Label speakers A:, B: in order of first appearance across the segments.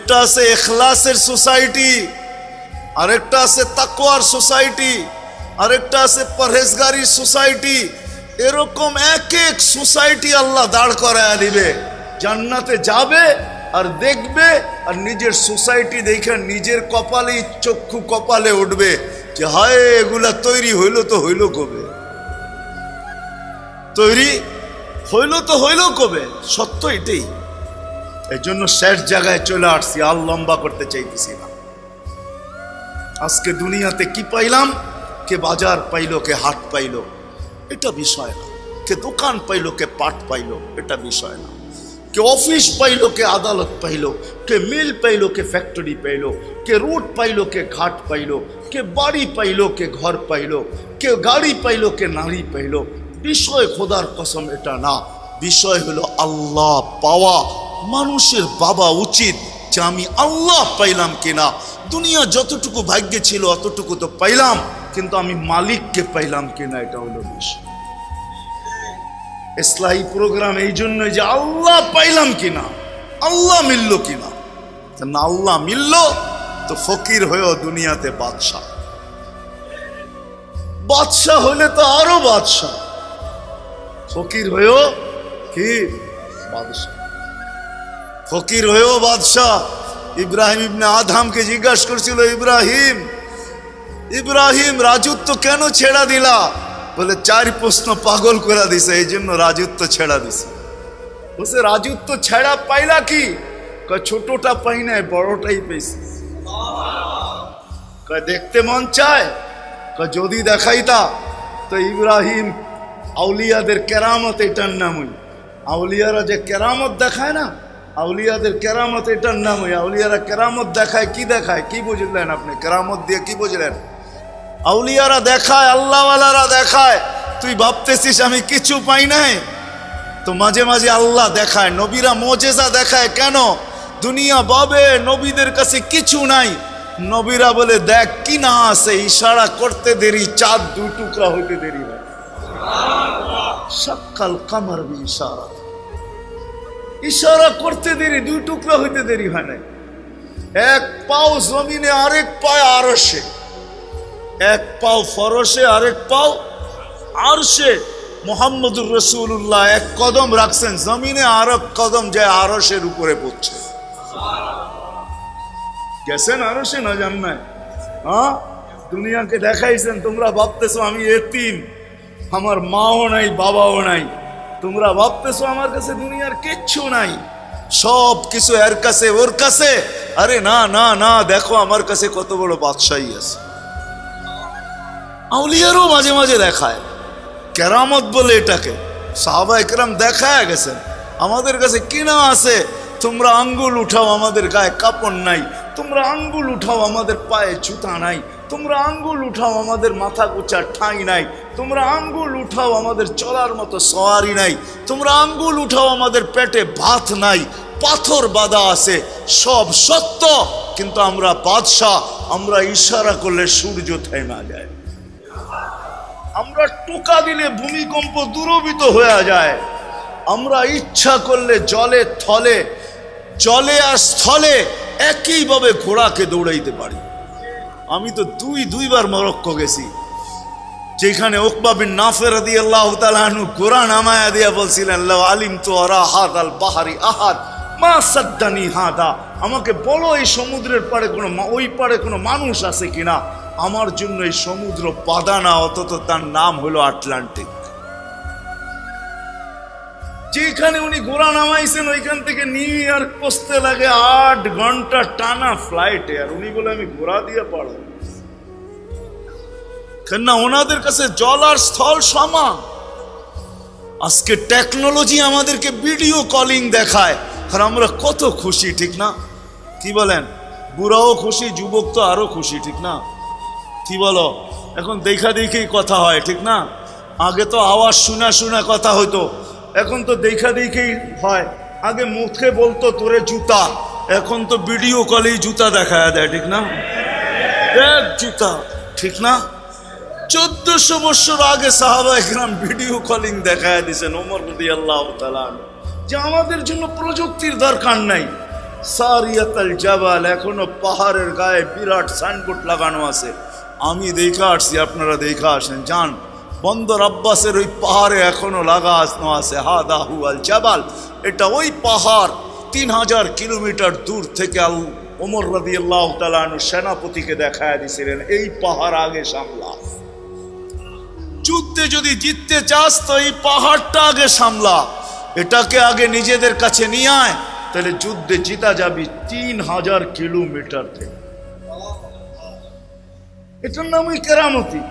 A: একটা আছে ইখলাসের সোসাইটি, আরেকটা আছে তাকওয়ার সোসাইটি, আরেকটা আছে পরহেজগারির সোসাইটি। এরকম এক এক সোসাইটি আল্লাহ দাঁড় করায় দিবে। জান্নাতে যাবে আর দেখবে, আর নিজের সোসাইটি দেখে নিজের কপালেই চক্ষু কপালে উঠবে যে হায় এগুলা তৈরি হইল তো হইল কবে, তৈরি হইল তো হইল কবে। সত্য এটাই। এই জন্য শেষ জায়গায় চলে আসছি, আর লম্বা করতে চাইতেছি না। আজকে দুনিয়াতে কি পাইলাম, কে বাজার পাইলো, কে হাট পাইলো, এটা বিষয় না। কে দোকান পাইলো, কে পাট পাইলো, এটা বিষয় না। কে অফিস পাইলো, কে আদালত পাইলো, কে মিল পাইলো, কে ফ্যাক্টরি পাইলো, কে রোড পাইলো, কে ঘাট পাইলো, কে বাড়ি পাইলো, কে ঘর পাইলো, কে গাড়ি পাইলো, কে নারী পাইলো, বিষয় খোদার কসম এটা না। বিষয় হলো আল্লাহ পাওয়া। মানুষের ভাবা উচিত যে আমি আল্লাহ পাইলাম কিনা। দুনিয়া যতটুকু ভাগ্যে ছিল অতটুকু তো পাইলাম, কিন্তু আমি মালিককে পাইলাম কিনা, এটা হলো বিষয়। ইসলাহি প্রোগ্রাম এই জন্য যে আল্লাহ পাইলাম কিনা, আল্লাহ মিলল কিনা। না আল্লাহ মিলল তো ফকির হয়েও দুনিয়াতে বাদশাহ। বাদশাহ হলে তো আরো বাদশাহ, ফকির হয়েও কি বাদশাহ, ফকির হয়েও বাদশাহ। ইব্রাহিম ইবনে আদহামকে জিজ্ঞাসা করছিল, ইব্রাহিম ইব্রাহিম রাজত্ব কেন ছেড়া দিলা? বলে 4 প্রশ্ন পাগল করে দিছে, এই জন্য রাজত্ব ছেড়া দিছে। বলছে রাজত্ব ছেড়া পাইলা কি? ছোটটা পাই নাই, বড়টাই পেয়েছি। দেখতে মন চায়, যদি দেখাইতা তো ইব্রাহিম আউলিয়াদের কেরামত, এটার নামই। আউলিয়ারা যে কেরামত দেখায় না, আউলিয়াদের কেরামত এটার নামই। আউলিয়ারা কেরামত দেখায়, কি দেখায়, কি বুঝলেন আপনি? কেরামত দিয়ে কি বুঝলেন? আউলিয়ারা দেখায়, আল্লাহওয়ালারা দেখায়। তুই ভাবতেছিস আমি কিছু পাই নাই, তো মাঝে মাঝে আল্লাহ দেখায়। নবীরা মোজেজা দেখায় কেন? দুনিয়া ভাবে নবীদের কাছে কিছু নাই, নবীরা বলে দেখ কি না আছে। ইশারা করতে দেরি, চাঁদ 2 টুকরা হইতে দেরি হয়। শাক্কাল কামার বি ইশারা, ইশারা করতে দেরি, 2 টুকরা হইতে দেরি হয় না। এক পাও জমিনে, আরেক পায় আরশে। এক পাও ফরশে, আরেক পাও আরশে। মুহাম্মদুর রাসূলুল্লাহ 1 কদম রাখছেন জমিনে, আর 1 কদম যায় আরশের উপরে পড়ছে। গেছেন আরশে না জান্নাত? হ্যাঁ, দুনিয়াকে দেখাইছেন। তোমরা ভাবতেছো আমি এতিম, আমার মাও নাই বাবাও নাই। তোমরা ভাবতেছো আমার কাছে দুনিয়ার কিচ্ছু নাই, সব কিছু এর কাছে, ওর কাছে। আরে না না না, দেখো আমার কাছে কত বড় বাদশাহী আছে। আউলিয়ারও মাঝে মাঝে দেখায়, কেরামত বলে এটাকে। সাহাবায়ে কেরাম দেখায় গেছেন, আমাদের কাছে কিনা আছে। তোমরা আঙ্গুল উঠাও, আমাদের গায়ে কাপড় নাই। তোমরা আঙ্গুল উঠাও, আমাদের পায়ে জুতা নাই। তোমরা আঙ্গুল উঠাও, আমাদের মাথা গোছার ঠাঁই নাই। তোমরা আঙ্গুল উঠাও, আমাদের চলার মতো সওয়ারি নাই। তোমরা আঙ্গুল উঠাও, আমাদের পেটে ভাত নাই, পাথর বাঁধা আছে। সব সত্য, কিন্তু আমরা বাদশাহ। আমরা ইশারা করলে সূর্য থেমে যায়, আমরা টোকা দিলে ভূমিকম্প দূরবিত হয়ে যায়। আমরা ইচ্ছা করলে জলে থলে, জলে আর স্থলে একইভাবে ঘোড়াকে দৌড়াইতে পারি। আমি তো দুইবার মরক্কো গেছি, যেখানে উকবা বিন নাফি রাদিয়াল্লাহু তাআলা আনহু ঘোড়া নামায়া দিয়া বলছিলেন, লাউ আলিমতু আরা হাদাল বাহরি আহাদ মা সাদ্দানি হাদা। আমাকে বলো এই সমুদ্রের পাড়ে কোনো, ওই পাড়ে কোনো মানুষ আছে কিনা, আমার জন্য এই সমুদ্র বাধা না। অথচ তার নাম হলো আটলান্টিক। যেখানে উনি ঘোড়া নামাইছেন ওইখান থেকে নিউ ইয়র্ক পৌঁছতে লাগে 8 ঘন্টা টানা ফ্লাইটে, আর উনি বলে আমি ঘোড়া দিয়ে পারো। কেন? ওনাদের কাছে জল আর স্থল সমান। আজকে টেকনোলজি আমাদেরকে ভিডিও কলিং দেখায়, আর আমরা কত খুশি, ঠিক না? কি বলেন? বুড়াও খুশি, যুবক তো আরো খুশি, ঠিক না? কি বলো? এখন দেখা দেখেই কথা হয়, ঠিক না? আগে তো আওয়াজ শোনা শোনা কথা হইতো, এখন তো দেখা দেখেই হয়। আগে মুখে বলতো তোরে জুতা, এখন তো ভিডিও কলেই জুতা দেখায় দেয়, ঠিক না? এক জুতা, ঠিক না? 1400 বছর আগে সাহাবায়ে কেরাম ভিডিও কলিং দেখায় দিয়েছেন। ওমর রাদিয়াল্লাহু তাআলা, যে আমাদের জন্য প্রযুক্তির দরকার নাই, সারিয়াতুল জাবাল, এখনো পাহাড়ের গায়ে বিরাট সাইনবোর্ড লাগানো আছে। আমি দেখা আসছি, আপনারা দেখা আসেন, যান। বন্দর আব্বাসের ওই পাহাড়ে এখনো লাগানো আছে হাদা হুয়াল জাবাল। এটা ওই পাহাড় 3000 কিলোমিটার দূর থেকে ওমর রাদিয়াল্লাহু তাআলা আনহু সেনাপতিকে দেখায় দিয়েছিলেন, এই পাহাড় আগে সামলা। যুদ্ধে যদি জিততে চাস তো এই পাহাড়টা আগে সামলা, এটাকে আগে নিজেদের কাছে নিয়ে আয়, তাহলে যুদ্ধে জিতা যাবি 3000 কিলোমিটার থেকে। এটার নামই কেরামতি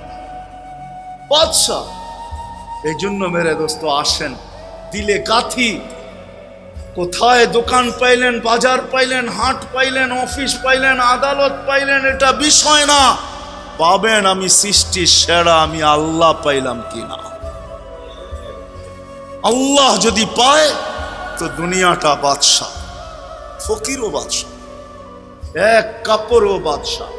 A: বাদশাহ। এই জন্য মেরে দোস্ত আসেন, দিলে কাথি। কোথায় দোকান পাইলেন, বাজার পাইলেন, হাট পাইলেন, অফিস পাইলেন, আদালত পাইলেন, এটা বিষয় না। পাবেন আমি সৃষ্টির সেরা, আমি আল্লাহ পাইলাম কিনা। আল্লাহ যদি পায় তো দুনিয়াটা বাদশাহ, ফকিরও বাদশাহ, এক কাপড়ও বাদশাহ।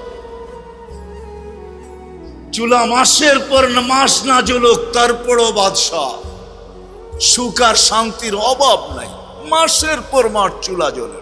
A: চুলা মাসের পর মাস না জ্বলুক তারপরও বাদশাহ। সুখ আর শান্তির অভাব নাই, মাসের পর মাস চুলা জ্বলে।